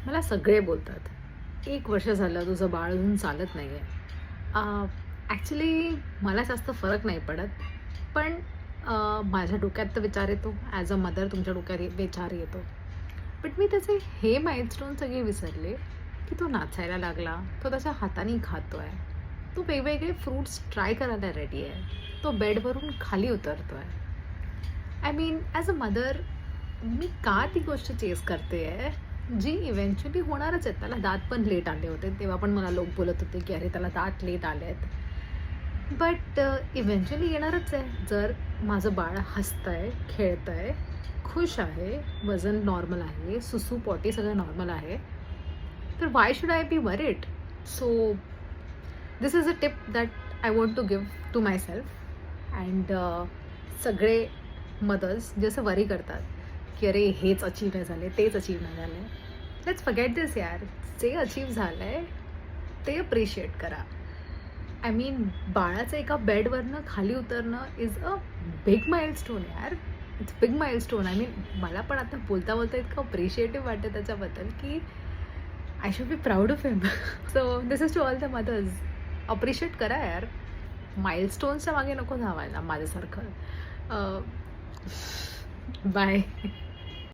मला सगळे बोलतात, 1 वर्ष झालं तुझं बाळ अजून चालत नाही आहे. ॲक्च्युली मला जास्त फरक नाही पडत. पण माझ्या डोक्यात तर विचार येतो, ॲज अ मदर तुमच्या डोक्यात विचार येतो. बट मी त्याचे हे माइलस्टोन सगळे विसरले, की तो नाचायला लागला, तो त्याच्या हाताने खातो आहे, तो वेगवेगळे फ्रूट्स ट्राय करायला रेडी आहे, तो बेडवरून खाली उतरतो आहे. I mean as a mother मी का ती गोष्ट चेस करते आहे, जी इव्हेंच्युअली होणारच आहेत. त्याला दात पण लेट आले होते, तेव्हा पण मला लोक बोलत होते की अरे त्याला दात लेट आले आहेत. बट इव्हेंच्युअली येणारच आहे. जर माझं बाळ हसतं आहे, खेळतं आहे, खुश आहे, वजन नॉर्मल आहे, सुसू पॉटी सगळं नॉर्मल आहे, तर why should I be worried? So this is a tip that I want to give to myself. And सगळे मदर्स जे असं वरी करतात की अरे हेच अचीव नाही झाले, तेच अचीव नाही झालं, लेट्स फॉरगेट दिस यार. जे अचीव झालं आहे ते अप्रिशिएट करा. आय मीन बाळाचं एका बेडवरनं खाली उतरणं इज अ बिग माइलस्टोन यार. It's big milestone. I mean मला पण आता बोलता बोलता इतकं अप्रिशिएटिव्ह वाटतं त्याच्याबद्दल की I should be proud of him. So this is to all the mothers. Appreciate करा यार. माइलस्टोन्सच्या मागे नको धावायला माझ्यासारखं. बाय.